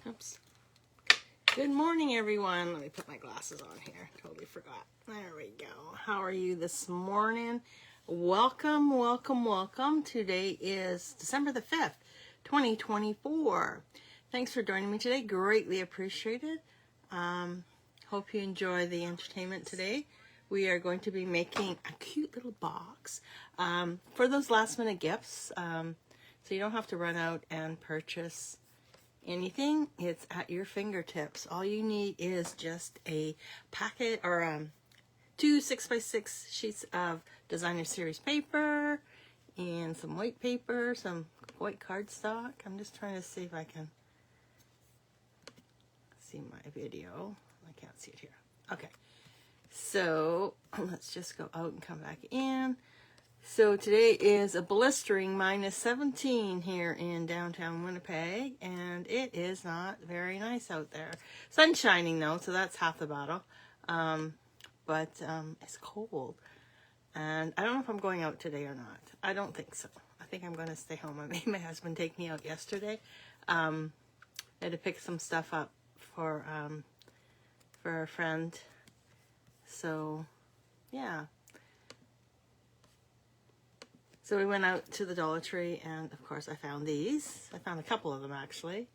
Oops. Good morning, everyone. Let me put my glasses on here. Totally forgot. There we go. How are you this morning? Welcome, welcome, welcome. Today is December the 5th, 2024. Thanks for joining me today. Greatly appreciated. Hope you enjoy the entertainment today. We are going to be making a cute little box for those last minute gifts. So you don't have to run out and purchase anything. It's at your fingertips. All you need is just a packet or 2 6x6 sheets of designer series paper and some white paper, some white cardstock. I'm just trying to see if I can see my video. I can't see it here. Okay, so let's just go out and come back in. So today is a blistering -17 here in downtown Winnipeg, and it is not very nice out there. Sun's shining though, so that's half the battle. But it's cold, and I don't know if I'm going out today or not. I don't think so. I think I'm going to stay home. I made my husband take me out yesterday. I had to pick some stuff up for a friend. So yeah. So we went out to the Dollar Tree, and of course I found these. I found a couple of them actually.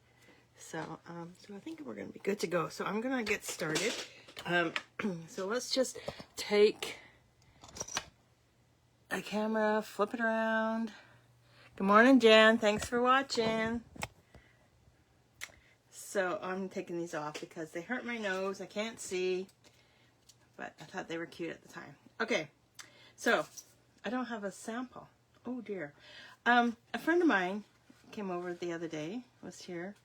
So I think we're going to be good to go. So I'm going to get started. So let's just take a camera, flip it around. Good morning, Jen. Thanks for watching. So I'm taking these off because they hurt my nose. I can't see, but I thought they were cute at the time. Okay, so I don't have a sample. Oh dear. A friend of mine came over the other day, was here.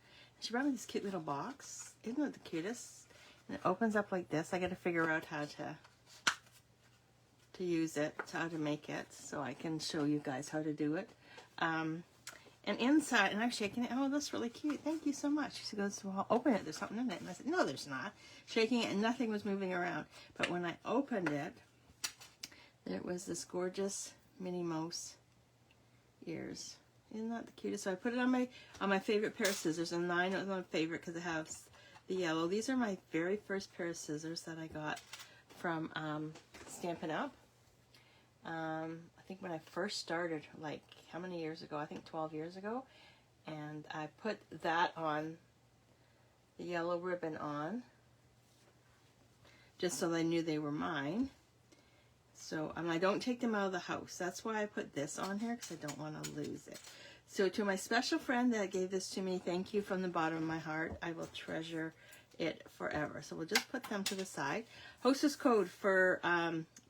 She brought me this cute little box. Isn't it the cutest? And it opens up like this. I got to figure out how to use it, how to make it, so I can show you guys how to do it. And inside, and I'm shaking it. Oh, that's really cute. Thank you so much. She goes, well, open it. There's something in it. And I said, no, there's not. Shaking it, and nothing was moving around. But when I opened it, there was this gorgeous Minnie Mouse ears. Isn't that the cutest? So I put it on my favorite pair of scissors, and mine was my favorite because it has the yellow. These are my very first pair of scissors that I got from Stampin' Up. I think when I first started, like how many years ago? I think 12 years ago. And I put that on, the yellow ribbon on, just so they knew they were mine. So I don't take them out of the house. That's why I put this on here, because I don't want to lose it. So to my special friend that gave this to me, thank you from the bottom of my heart. I will treasure it forever. So we'll just put them to the side. Hostess code for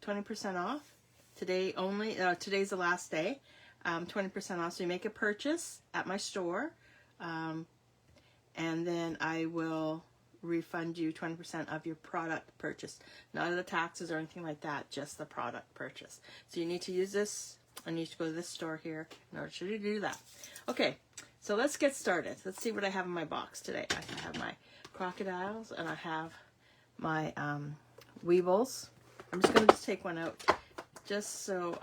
20% off. Today only. Today's the last day. 20% off. So you make a purchase at my store, and then I will refund you 20% of your product purchase. None of the taxes or anything like that, just the product purchase. So you need to use this. I need to go to this store here in order to do that. Okay, so let's get started. Let's see what I have in my box today. I have my crocodiles, and I have my weebles. I'm just going to just take one out, just so,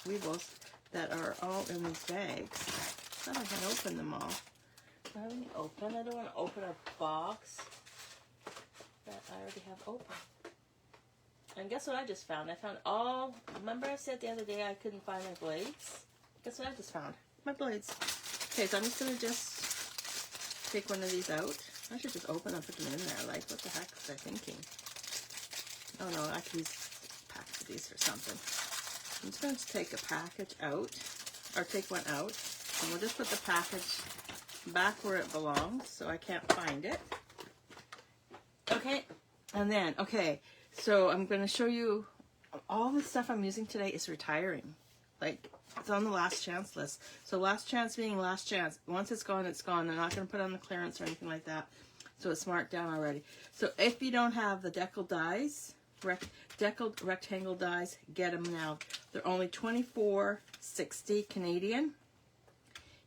weebles that are all in these bags. I thought I had opened them all. I haven't opened. I don't want to open a box that I already have open. And guess what I just found? I found all, remember I said the other day I couldn't find my blades? Guess what I just found? My blades. Okay, so I'm just going to just take one of these out. I should just open and put them in there. Like, what the heck was I thinking? Oh no, I can use packs of these or something. I'm just going to take a package out, or take one out, and we'll just put the package back where it belongs, so I can't find it. Okay, and then, okay, so I'm going to show you all the stuff I'm using today is retiring. Like, it's on the last chance list. So last chance being last chance. Once it's gone, it's gone. They're not going to put it on the clearance or anything like that. So it's marked down already. So if you don't have the Deckled dies, Deckled rectangle dies, get them now. They're only $24.60 Canadian.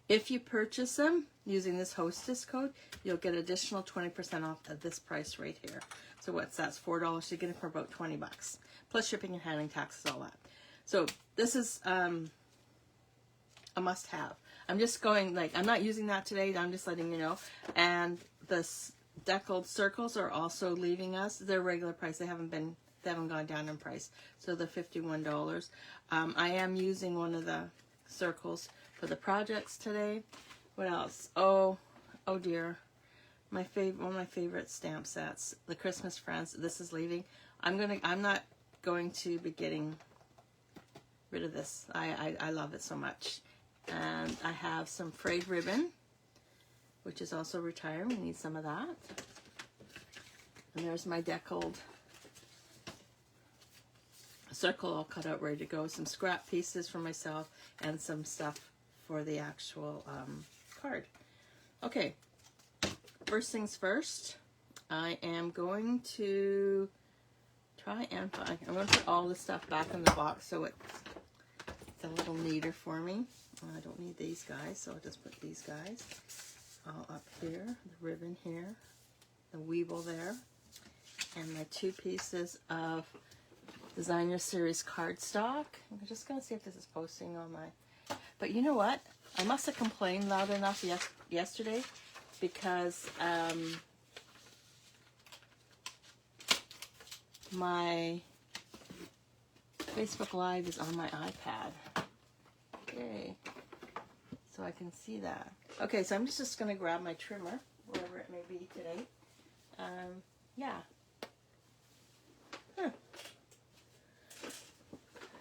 If you purchase them using this hostess code, you'll get additional 20% off at this price right here. So what's that? It's $4. So you get it for about 20 bucks. Plus shipping and handling taxes, all that. So this is a must-have. I'm just going, like, I'm not using that today. I'm just letting you know. And the Deckled circles are also leaving us. They're regular price. They haven't gone down in price. So they're $51. I am using one of the circles for the projects today. What else? Oh dear. One of my favorite stamp sets, the Christmas Friends. This is leaving. I'm not going to be getting rid of this. I love it so much. And I have some frayed ribbon, which is also retiring. We need some of that. And there's my Deckled circle all cut out, ready to go. Some scrap pieces for myself and some stuff for the actual card. Okay, first things first, I am going to try and find, I'm going to put all this stuff back in the box so it's a little neater for me. I don't need these guys, so I'll just put these guys all up here, the ribbon here, the weeble there, and my 2 pieces of Designer Series cardstock. I'm just going to see if this is posting on my... But you know what? I must have complained loud enough yesterday because my Facebook Live is on my iPad. Okay, so I can see that. Okay, so I'm just going to grab my trimmer, wherever it may be today. Yeah.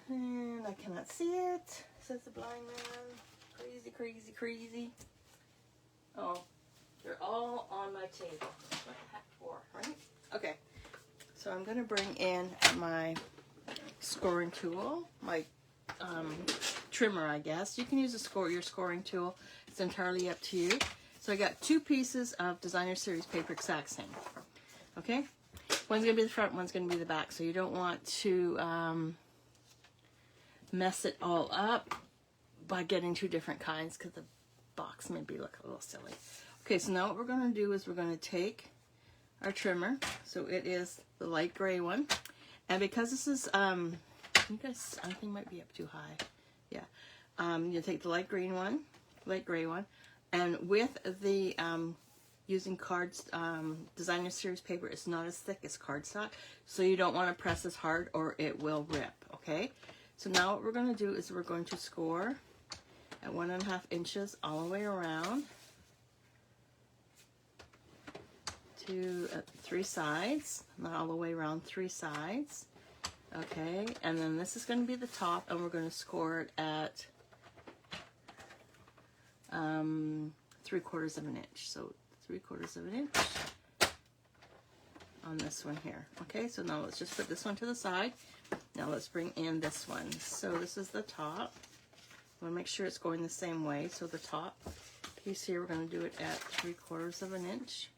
And I cannot see it, says the blind man. Crazy, crazy, crazy. Oh, they're all on my table. What the heck for, right? Okay, so I'm going to bring in my scoring tool, my trimmer, I guess. You can use your scoring tool. It's entirely up to you. So I got 2 pieces of Designer Series paper, exact same. Okay, one's going to be the front, one's going to be the back. So you don't want to mess it all up by getting 2 different kinds because the box may look a little silly. Okay, so now what we're going to do is we're going to take our trimmer. So it is the light gray one. And because this is, you guys, I think might be up too high. Yeah. You take the light gray one, and with the using Designer Series paper, it's not as thick as cardstock, so you don't want to press as hard or it will rip. Okay. So now what we're going to do is we're going to score at 1.5 inches all the way around to 3 sides, not all the way around, 3 sides. Okay, and then this is going to be the top, and we're going to score it at 3/4 of an inch. So 3/4 of an inch on this one here. Okay, so now let's just put this one to the side. Now let's bring in this one. So this is the top. I want to make sure it's going the same way. So the top piece here, we're going to do it at 3/4 of an inch.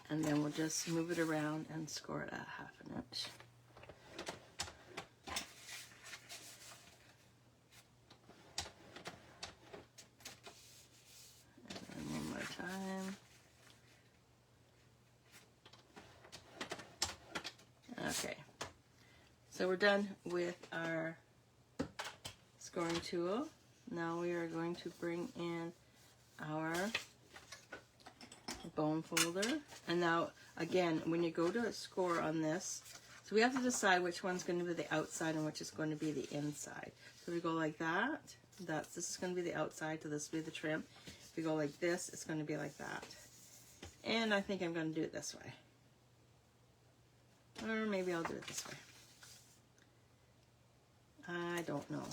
And then we'll just move it around and score it at 1/2 inch. And then one more time. Okay, so we're done with our scoring tool. Now we are going to bring in our bone folder. And now, again, when you go to score on this, so we have to decide which one's going to be the outside and which is going to be the inside. So we go like that. This is going to be the outside, so this will be the trim. If we go like this, it's going to be like that. And I think I'm going to do it this way. Or maybe I'll do it this way. I don't know.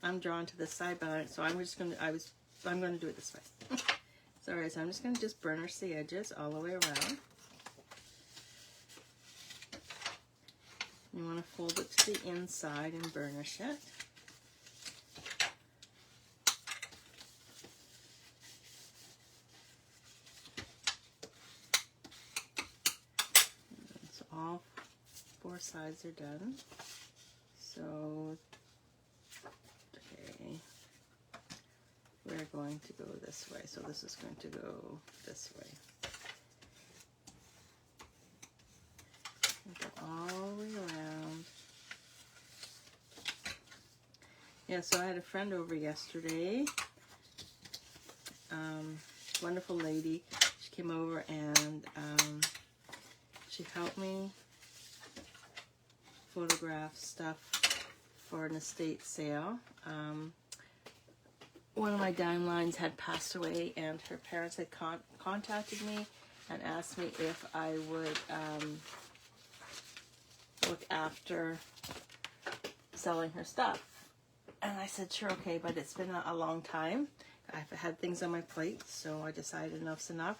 I'm drawn to this side, but so I'm just going to, I'm going to do it this way. Sorry, so I'm just going to just burnish the edges all the way around. You want to fold it to the inside and burnish it. So all 4 sides are done. So, okay. We're going to go this way, so this is going to go this way. And go all the way around Yeah, so I had a friend over yesterday. Wonderful lady. She came over and she helped me photograph stuff for an estate sale. One of my downlines had passed away, and her parents had contacted me and asked me if I would look after selling her stuff. And I said, sure, okay, but it's been a long time. I've had things on my plate, so I decided enough's enough.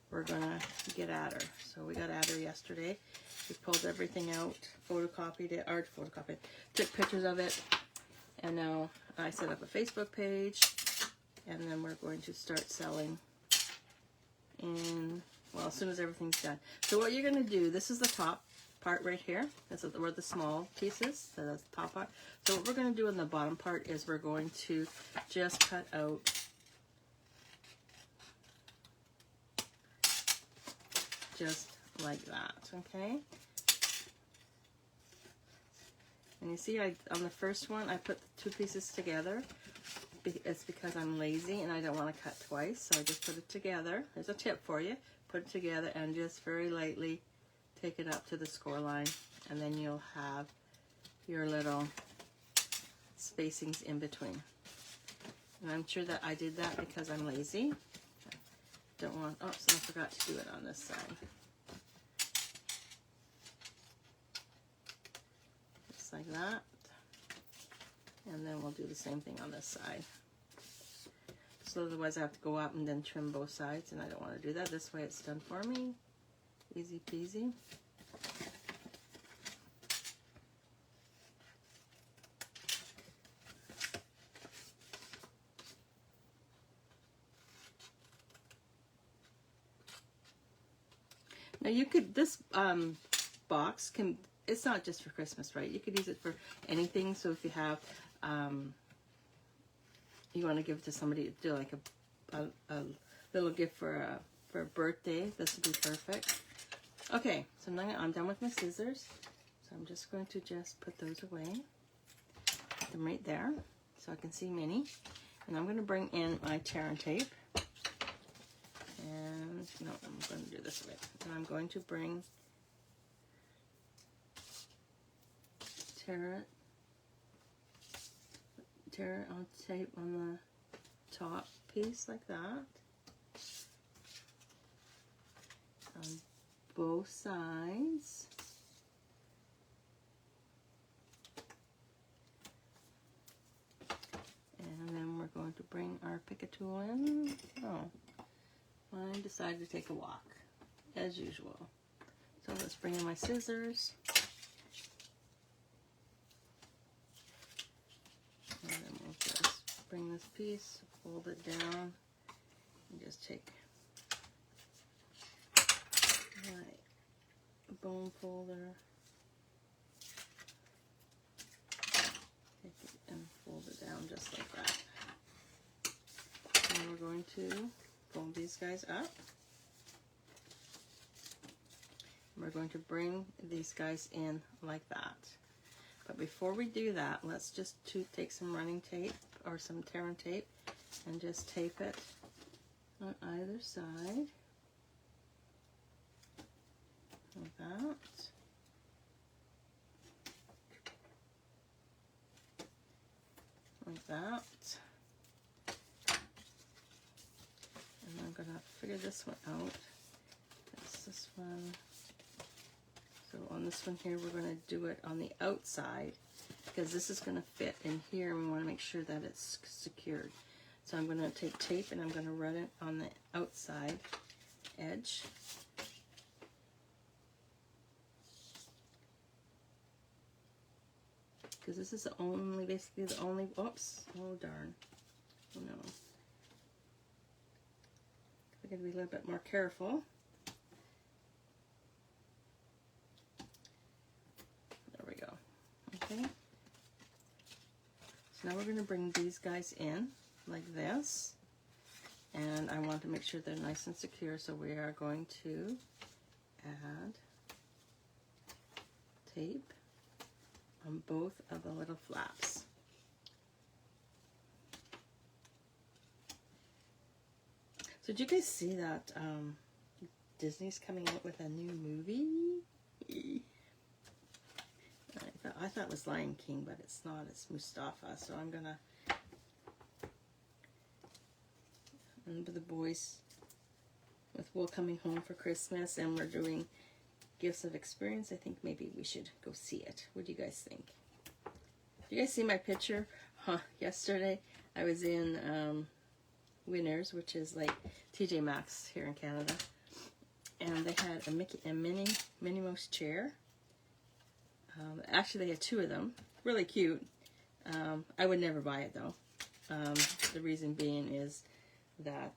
We're gonna get at her. So we got at her yesterday. We pulled everything out, photocopied it, took pictures of it, and now I set up a Facebook page, and then we're going to start selling in, well, as soon as everything's done. So what you're gonna do, this is the top part right here. This is where the small pieces, so that's the top part. So what we're going to do in the bottom part is we're going to just cut out just like that, okay? And you see, on the first one, I put the two pieces together. It's because I'm lazy and I don't want to cut twice, so I just put it together. There's a tip for you. Put it together and just very lightly take it up to the score line, and then you'll have your little spacings in between. And I'm sure that I did that because I'm lazy. Don't want, oh, so I forgot to do it on this side. Just like that. And then we'll do the same thing on this side. So otherwise I have to go up and then trim both sides, and I don't want to do that. This way it's done for me. Easy peasy. Now you could, this box can, it's not just for Christmas, right? You could use it for anything. So if you have, you want to give it to somebody, do like a little gift for a birthday, this would be perfect. Okay, so now I'm done with my scissors. So I'm just going to just put those away. Put them right there so I can see Minnie. And I'm going to bring in my tear and tape. And no, I'm going to do this way. And I'm going to bring tear it on tape on the top piece like that. On both sides. And then we're going to bring our Pick-a tool in. Oh, I decided to take a walk, as usual. So let's bring in my scissors. And then we'll just bring this piece, fold it down, and just take my bone folder, take it and fold it down just like that. And we're going to fold these guys up. We're going to bring these guys in like that. But before we do that, let's just take some running tape or some tear and tape and just tape it on either side. Like that. Like that. And I'm going to figure this one out. That's this one. So on this one here, we're going to do it on the outside because this is going to fit in here, and we want to make sure that it's secured. So I'm going to take tape and I'm going to run it on the outside edge. Because this is the only, basically the only, oops, oh darn, oh no. I gotta be a little bit more careful. There we go, okay. So now we're gonna bring these guys in like this. And I want to make sure they're nice and secure, so we are going to add tape on both of the little flaps. So did you guys see that Disney's coming out with a new movie? I thought it was Lion King, but it's not. It's Mustafa. So I'm gonna, and the boys with Will coming home for Christmas, and we're doing Gifts of Experience. I think maybe we should go see it. What do you guys think? Did you guys see my picture? Yesterday I was in Winners, which is like TJ Maxx here in Canada, and they had a Minnie Mouse chair. Actually, they had two of them. Really cute. I would never buy it though. The reason being is that,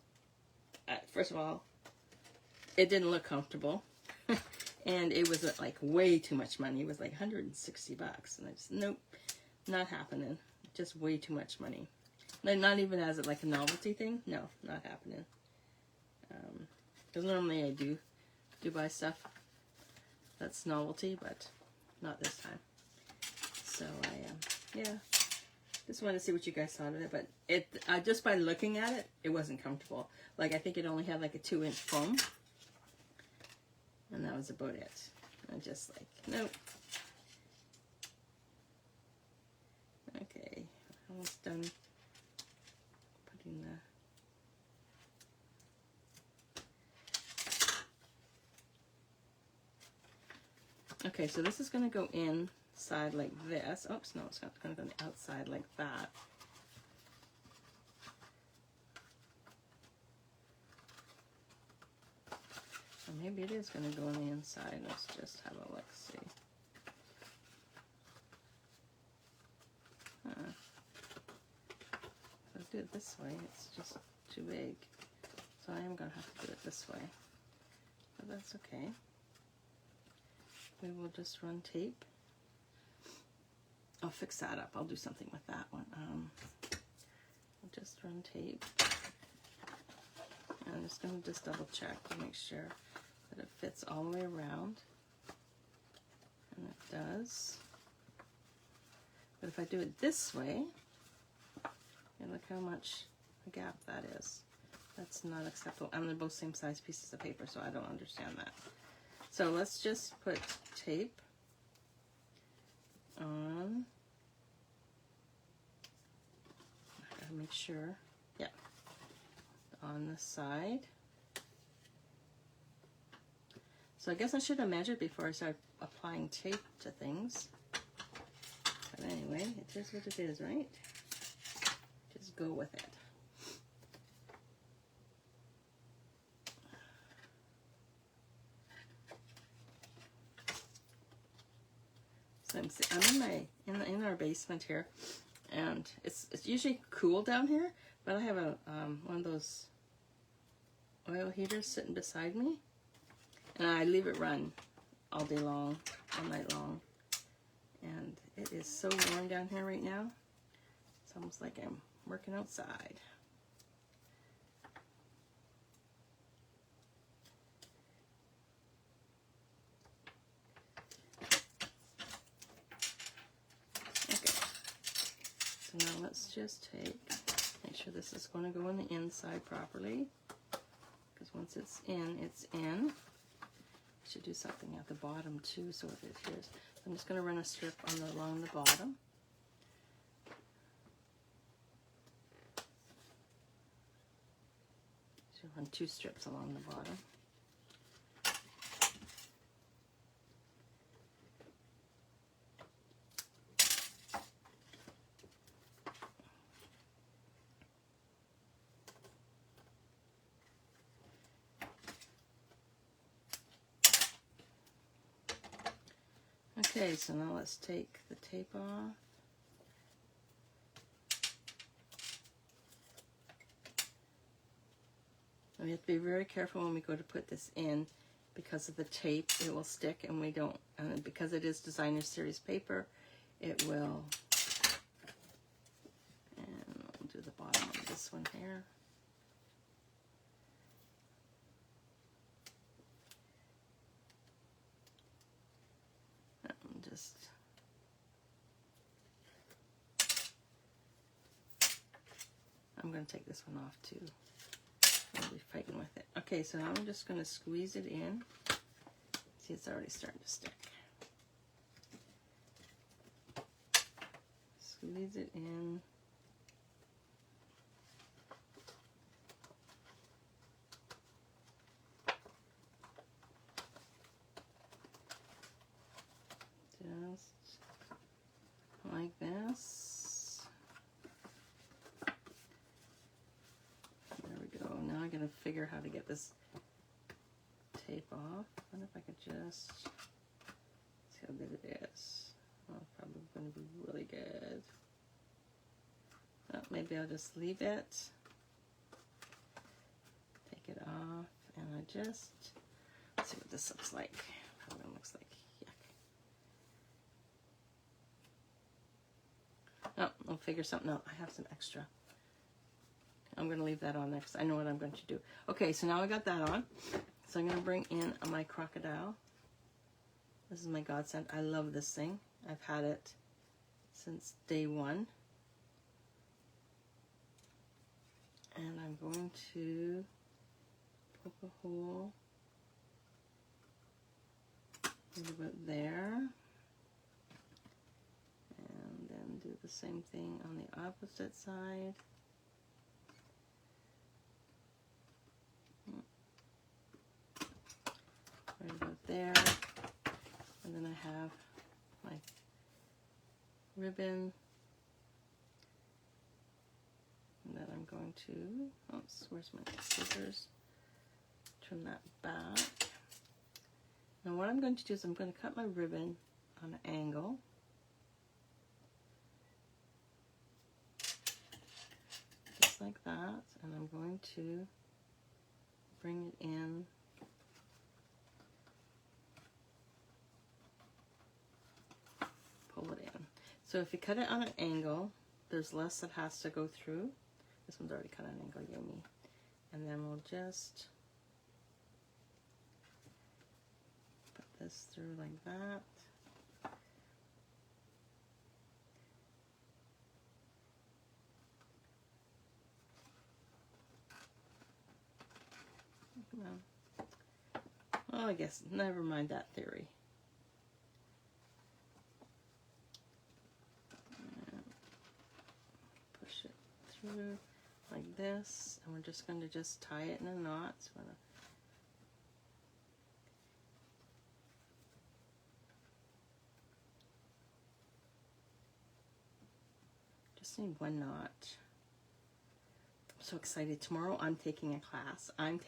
first of all, it didn't look comfortable, and it was like way too much money. It was like $160, and I just, nope, not happening. Just way too much money. Not even as like a novelty thing. No, not happening. Because normally I do buy stuff that's novelty, but not this time. So yeah, just wanted to see what you guys thought of it. But it, just by looking at it, it wasn't comfortable. Like I think it only had like a 2-inch foam, and that was about it. I'm just like, nope. Okay, almost done putting the. Okay, so this is going to go inside like this. Oops, no, it's not going to go on the outside like that. Or maybe it is going to go on the inside. Let's just have a look, see. If I do it this way, it's just too big. So I am going to have to do it this way. But that's okay. We will just run tape. I'll fix that up. I'll do something with that one. I'll just run tape. And I'm just going to just double check to make sure that it fits all the way around. And it does. But if I do it this way, and look how much a gap that is. That's not acceptable. And they're both same size pieces of paper, so I don't understand that. So let's just put tape on. I gotta make sure. Yeah. On the side. So I guess I should have measured before I start applying tape to things. But anyway, it is what it is, right? Just go with it. So I'm in our basement here, and it's usually cool down here, but I have a one of those oil heaters sitting beside me, and I leave it run all day long, all night long, and it is so warm down here right now. It's almost like I'm working outside. So now let's just make sure this is going to go on the inside properly, because once it's in, it's in. I should do something at the bottom too, so it adheres. I'm just going to run a strip along the bottom. So run 2 strips along the bottom. Okay, so now let's take the tape off. We have to be very careful when we go to put this in, because of the tape. It will stick, and we don't, and because it is designer series paper, it will. And we'll do the bottom of this one here. I'm going to take this one off too. I'll be fighting with it. Okay, so now I'm just going to squeeze it in. See, it's already starting to stick. Squeeze it in. Just like this. There we go. Now I gotta figure how to get this tape off. I wonder if I could just see how good it is. Oh, it's probably going to be really good. Oh, maybe I'll just leave it. Take it off, and I just let's see what this looks like. Probably looks like yuck. Oh, I'll figure something out. I have some extra. I'm going to leave that on there because I know what I'm going to do. Okay, so now I got that on. So I'm going to bring in my crocodile. This is my godsend. I love this thing. I've had it since day one. And I'm going to poke a hole right about there. And then do the same thing on the opposite side. Right about there. And then I have my ribbon. And then I'm going to, oops, where's my scissors? Trim that back. Now what I'm going to do is I'm going to cut my ribbon on an angle. Just like that. And I'm going to bring it in. Pull it in. So if you cut it on an angle, there's less that has to go through. This one's already cut on an angle, yummy. And then we'll just put this through like that. Well, I guess, never mind that theory. Push it through like this, and we're just going to just tie it in a knot. So just need one knot. I'm so excited. Tomorrow I'm taking a class. I'm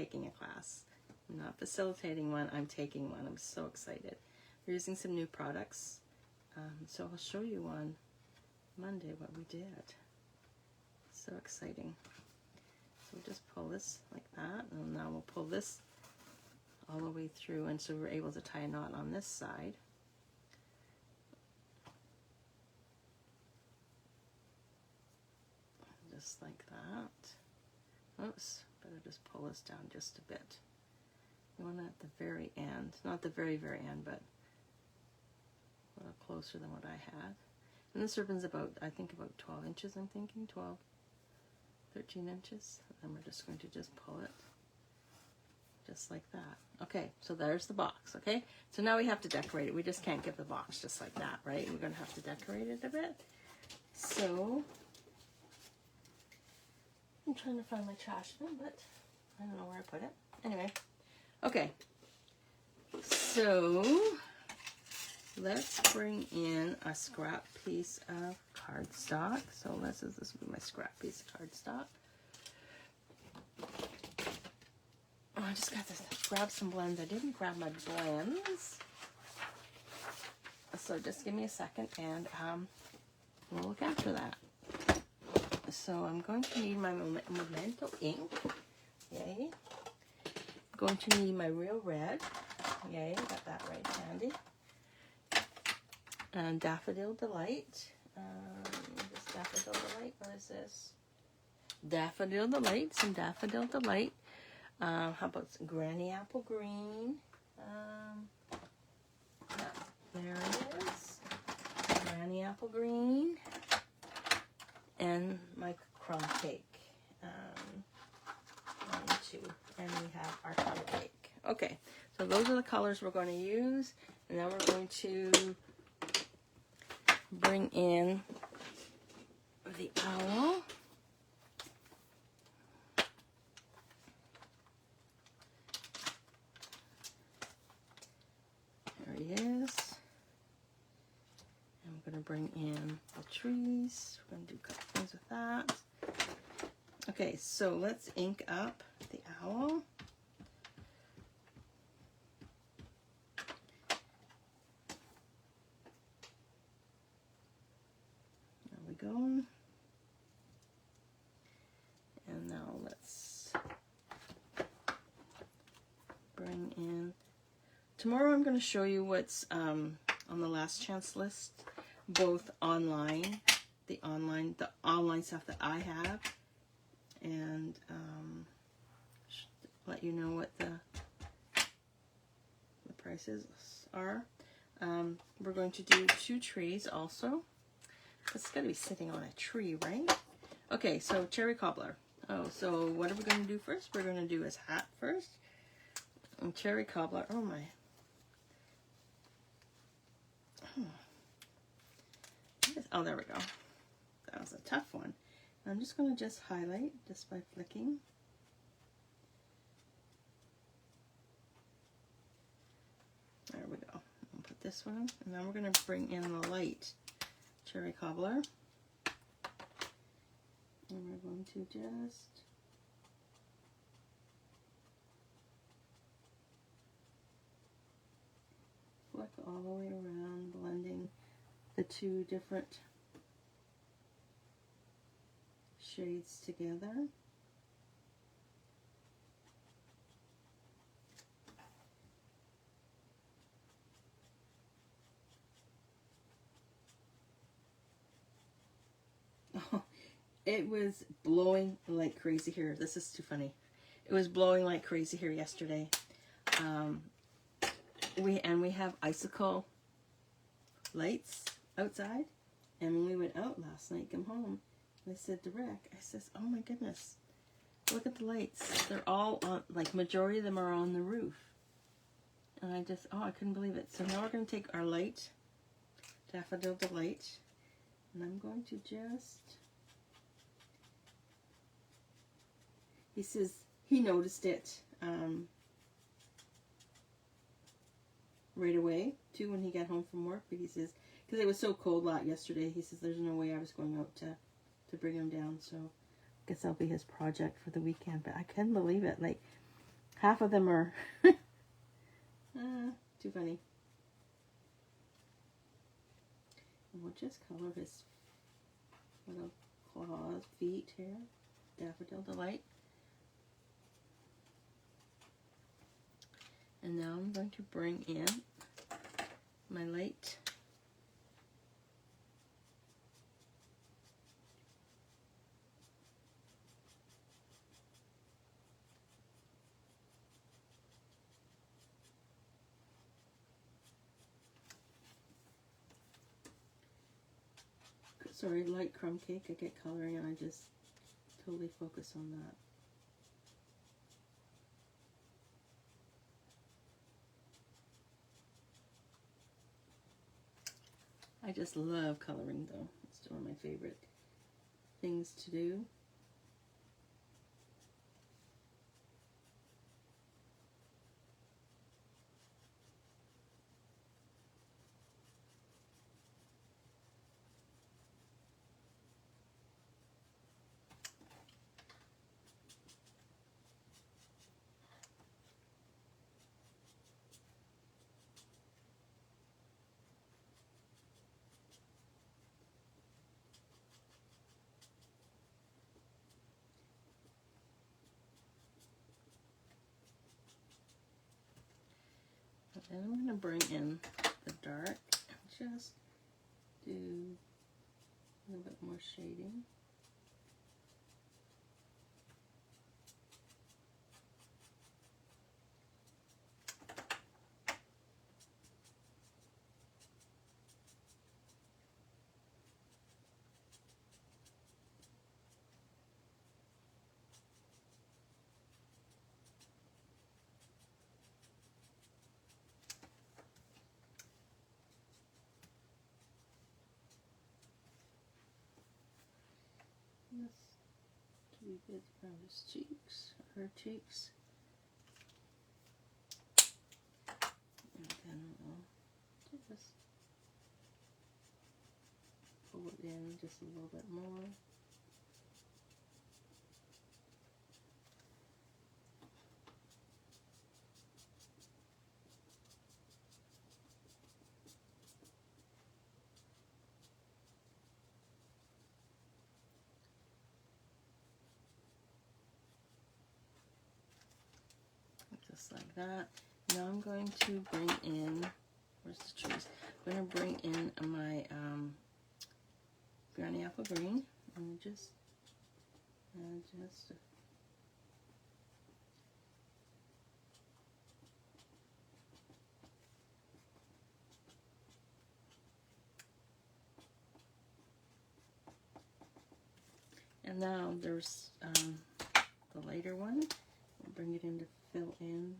not facilitating one, I'm taking one. I'm so excited. We're using some new products. So I'll show you on Monday what we did. So exciting. So we'll just pull this like that, and now we'll pull this all the way through, and so we're able to tie a knot on this side. Just like that. Oops, better just pull this down just a bit. You want it at the very end, not the very, very end, but a little closer than what I had. And this ribbon's about, I think about 12 inches, I'm thinking, 12, 13 inches. And we're just going to just pull it just like that. Okay, so there's the box, okay? So now we have to decorate it. We just can't give the box just like that, right? We're going to have to decorate it a bit. So, I'm trying to find my trash bin, but I don't know where I put it. Anyway, okay. So, let's bring in a scrap piece of cardstock. So this will be my scrap piece of cardstock. Oh, I just got to grab some blends. I didn't grab my blends. So just give me a second and we'll look after that. So I'm going to need my Memento ink. Yay. I'm going to need my Real Red. Yay, got that right handy. And Daffodil Delight. This Daffodil Delight, what is this? Daffodil Delight, some Daffodil Delight. How about some Granny Apple Green? Yeah, there it is. Granny Apple Green. And my crumb cake. 1, 2. Okay, so those are the colors we're going to use, and then we're going to bring in the owl. There he is. And we're going to bring in the trees. We're going to do a couple things with that. Okay, so let's ink up the owl. There we go. And now let's bring in... Tomorrow I'm going to show you what's on the last chance list, both online, the online stuff that I have, and let you know what the prices are. We're going to do 2 trees also. It's got to be sitting on a tree, right? Okay, so cherry cobbler. Oh, so what are we going to do first? We're going to do his hat first. And cherry cobbler. Oh my. Oh, there we go. That was a tough one. I'm just going to highlight just by flicking. There we go. I'll put this one, and then we're going to bring in the light cherry cobbler. And we're going to just flick all the way around, blending the 2 different shades together. Oh, it was blowing like crazy here. This is too funny. It was blowing like crazy here yesterday. We have icicle lights outside, and when we went out last night, come home, I said to Rick, I says, oh my goodness, look at the lights. They're all on, like majority of them are on the roof. And I just, I couldn't believe it. So now we're going to take our light, Daffodil Delight, and I'm going to just, he says he noticed it right away too when he got home from work, but he says, because it was so cold out yesterday, he says there's no way I was going out to bring him down, so I guess that'll be his project for the weekend. But I can't believe it, like half of them are too funny. And we'll just color his little claws, feet here, Daffodil Delight. And now I'm going to bring in my light light crumb cake. I get coloring and I just totally focus on that. I just love coloring though. It's one of my favorite things to do. And I'm going to bring in the dark and just do a little bit more shading. We get around his cheeks, her cheeks. And then we'll just pull it in just a little bit more. Just like that. Now I'm going to bring in, where's the trees? I'm going to bring in my Granny Apple Green and just and now there's the lighter one. We'll bring it in to fill in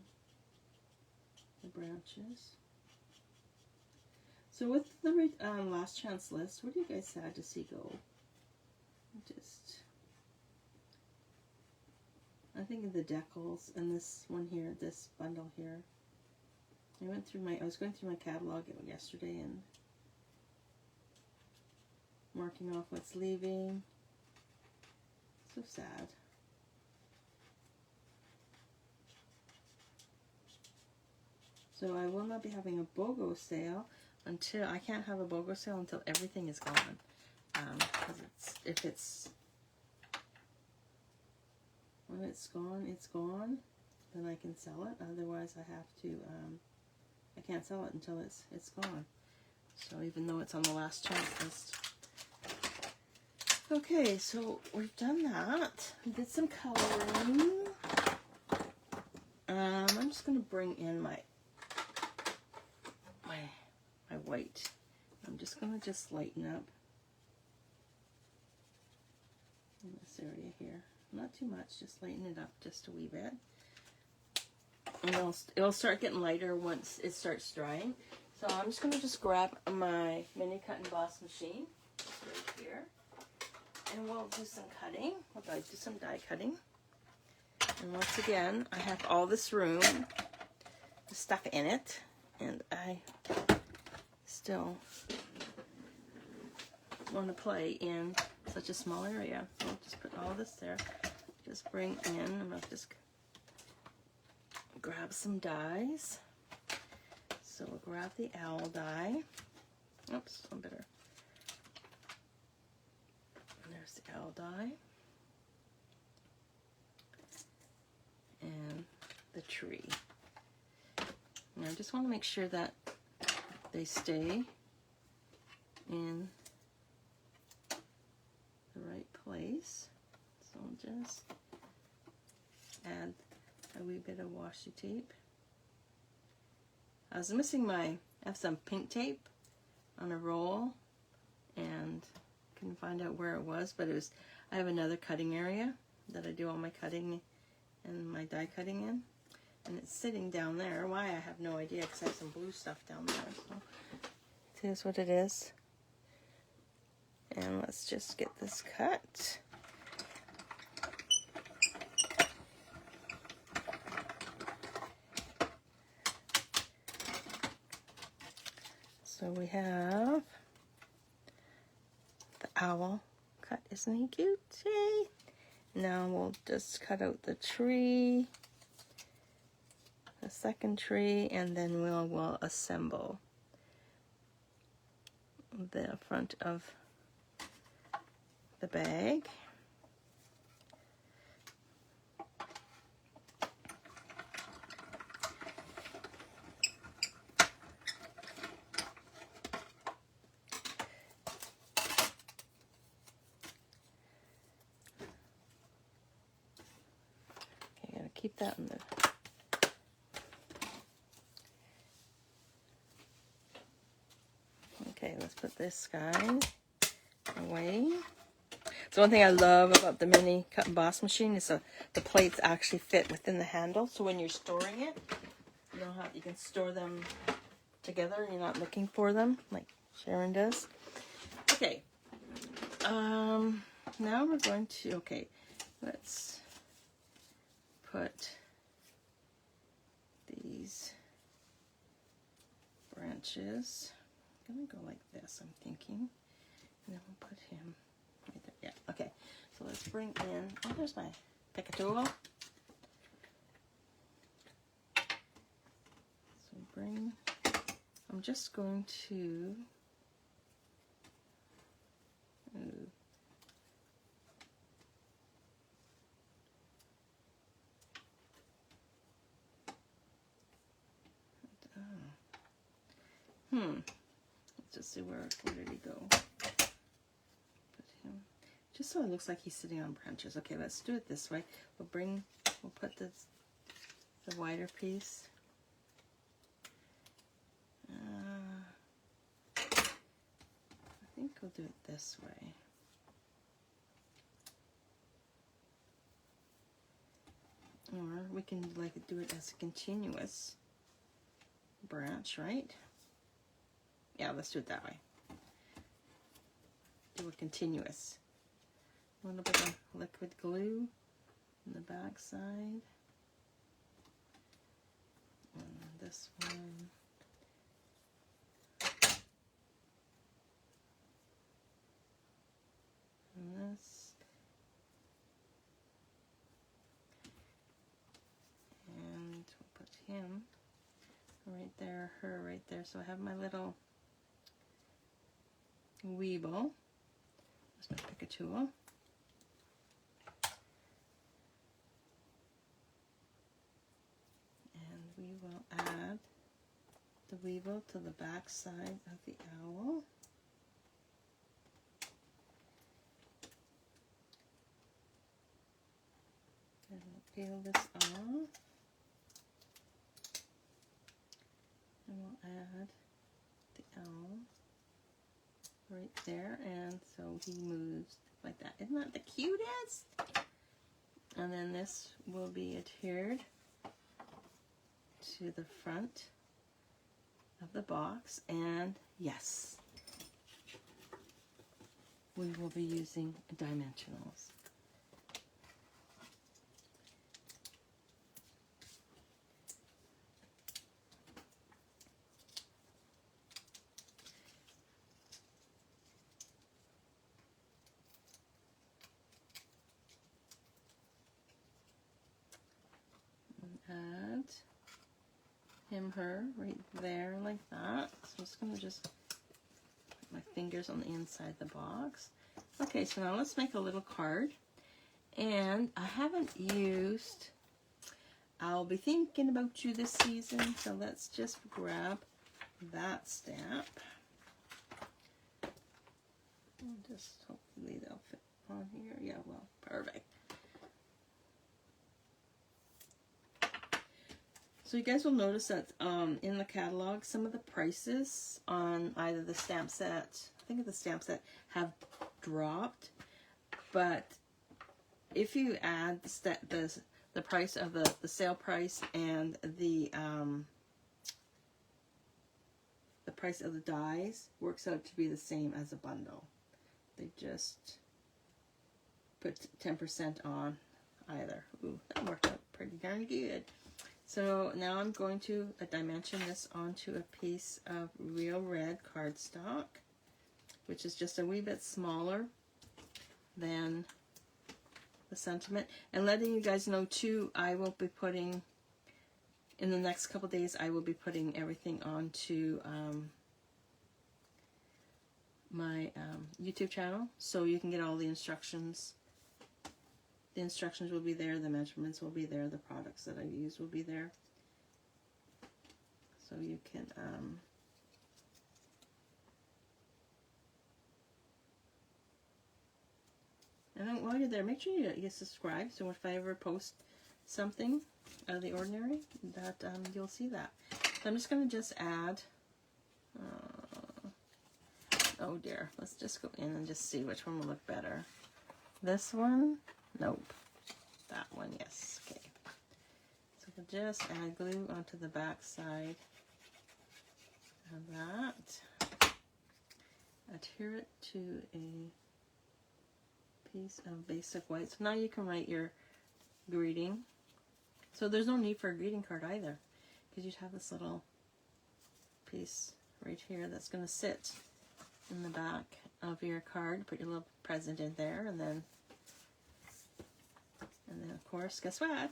the branches. So with the last chance list, what do you guys sad to see go? I think of the Deckleds and this one here, this bundle here. I was going through my catalog yesterday and marking off what's leaving. So sad. So I will not be having a BOGO sale until, I can't have a BOGO sale until everything is gone. Because when it's gone, then I can sell it. Otherwise I have to, I can't sell it until it's gone. So even though it's on the last chance list. Okay, so we've done that. We did some coloring. I'm just going to bring in my white. I'm just going to lighten up in this area here. Not too much, just lighten it up just a wee bit. And it'll start getting lighter once it starts drying. So I'm just going to grab my mini cut and emboss machine right here. And we'll do some cutting. We'll do some die cutting. And once again, I have all this room, the stuff in it, and I still want to play in such a small area. So I'll just put all this there. Just bring in, I'm going to just grab some dies. So we'll grab the owl die. Oops, I'm better. And there's the owl die. And the tree. Now I just want to make sure that they stay in the right place. So I'll just add a wee bit of washi tape. I was missing I have some pink tape on a roll and couldn't find out where it was, but I have another cutting area that I do all my cutting and my die cutting in, and it's sitting down there. Why, I have no idea, because I have some blue stuff down there. So here's what it is. And let's just get this cut. So we have the owl cut. Isn't he cute? Yay! Now we'll just cut out the tree, the second tree, and then we'll assemble the front of the bag. Keep that in there. Okay, let's put this guy away. So one thing I love about the mini cut and emboss machine is the plates actually fit within the handle. So when you're storing it, you can store them together and you're not looking for them like Sharon does. Okay. Now we're going to, let's put these branches. I'm gonna go like this, I'm thinking. And then we'll put him right there. Yeah, okay. So let's bring in, oh, there's my pick a tool. So bring, I'm just going to, let's just see where did he go? Put him, just so it looks like he's sitting on branches. Okay, let's do it this way. We'll put the wider piece. I think we'll do it this way. Or we can like do it as a continuous branch, right? Yeah, let's do it that way. Do a continuous. A little bit of liquid glue on the back side. And this one. And this. And we'll put him right there, her right there. So I have my little weeble. Let's pick a tool. And we will add the weeble to the back side of the owl. And we'll peel this off. And we'll add the owl right there, and so he moves like that. Isn't that the cutest? And then this will be adhered to the front of the box, and yes, we will be using dimensionals. Add him, her right there like that. So I'm just going to just put my fingers on the inside of the box. Okay, so now let's make a little card. And I haven't used, I'll be thinking about you this season, so let's just grab that stamp. Just hopefully they'll fit on here. Yeah, well, perfect. So you guys will notice that in the catalog, some of the prices on either the stamp set, I think of the stamp set, have dropped. But if you add the price of the sale price and the price of the dies, works out to be the same as a bundle. They just put 10% on either. Ooh, that worked out pretty darn good. So now I'm going to dimension this onto a piece of real red cardstock, which is just a wee bit smaller than the sentiment. And letting you guys know too, I will be putting, in the next couple days, I will be putting everything onto my YouTube channel, so you can get all the instructions. The instructions will be there, the measurements will be there, the products that I use will be there. So you can and then while you're there, make sure you subscribe, so if I ever post something out of the ordinary, that you'll see that. So I'm just going to just add, oh dear, let's just go in and just see which one will look better. This one? Nope. That one, yes. Okay. So we'll just add glue onto the back side of that. Adhere it to a piece of basic white. So now you can write your greeting. So there's no need for a greeting card either, because you'd have this little piece right here that's going to sit in the back of your card. Put your little present in there, and then of course, guess what?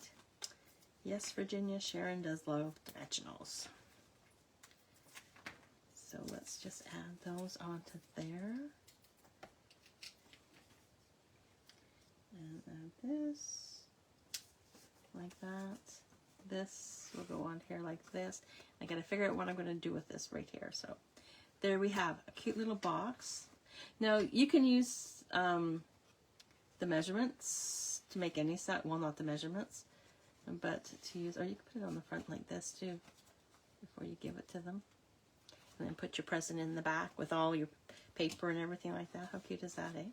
Yes, Virginia, Sharon does love dimensionals. So let's just add those onto there. And add this like that. This will go on here like this. I gotta figure out what I'm gonna do with this right here. So there we have a cute little box. Now you can use the measurements to make any set. Well, not the measurements, but to use, or you can put it on the front like this too before you give it to them. And then put your present in the back with all your paper and everything like that. How cute is that, eh?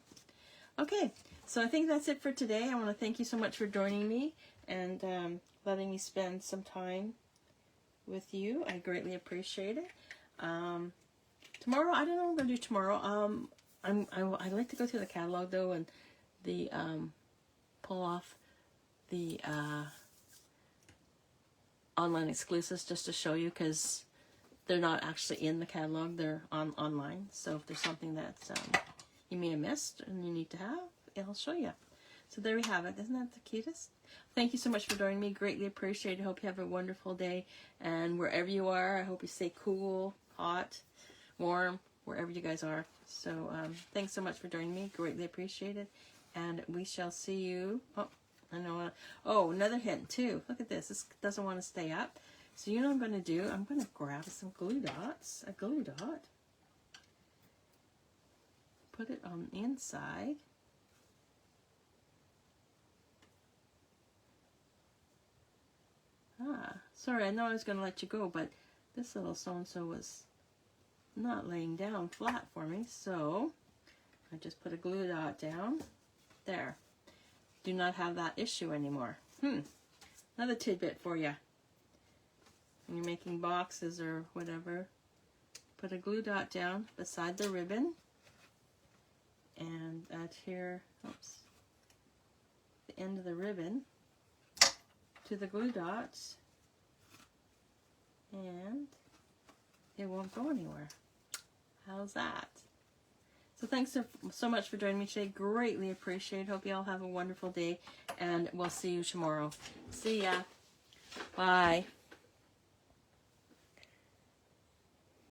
Okay, so I think that's it for today. I want to thank you so much for joining me and letting me spend some time with you. I greatly appreciate it. Tomorrow, I don't know what I'm going to do tomorrow. I'd like to go through the catalog though, and the pull off the online exclusives just to show you, because they're not actually in the catalog, they're online. So if there's something that you may have missed and you need to have, I'll show you. So there we have it. Isn't that the cutest? Thank you so much for joining me. Greatly appreciate it. Hope you have a wonderful day. And wherever you are, I hope you stay cool, hot, warm, wherever you guys are. So thanks so much for joining me. Greatly appreciate it. And we shall see you. Oh, I know. Oh, another hint too. Look at this. This doesn't want to stay up. So you know what I'm going to do? I'm going to grab some glue dots. A glue dot. Put it on the inside. Sorry, I know I was going to let you go, but this little so-and-so was not laying down flat for me, so I just put a glue dot down. There. Do not have that issue anymore. Another tidbit for you. When you're making boxes or whatever, put a glue dot down beside the ribbon and adhere, the end of the ribbon to the glue dots, and it won't go anywhere. How's that? So thanks so much for joining me today. Greatly appreciate it. Hope you all have a wonderful day, and we'll see you tomorrow. See ya. Bye.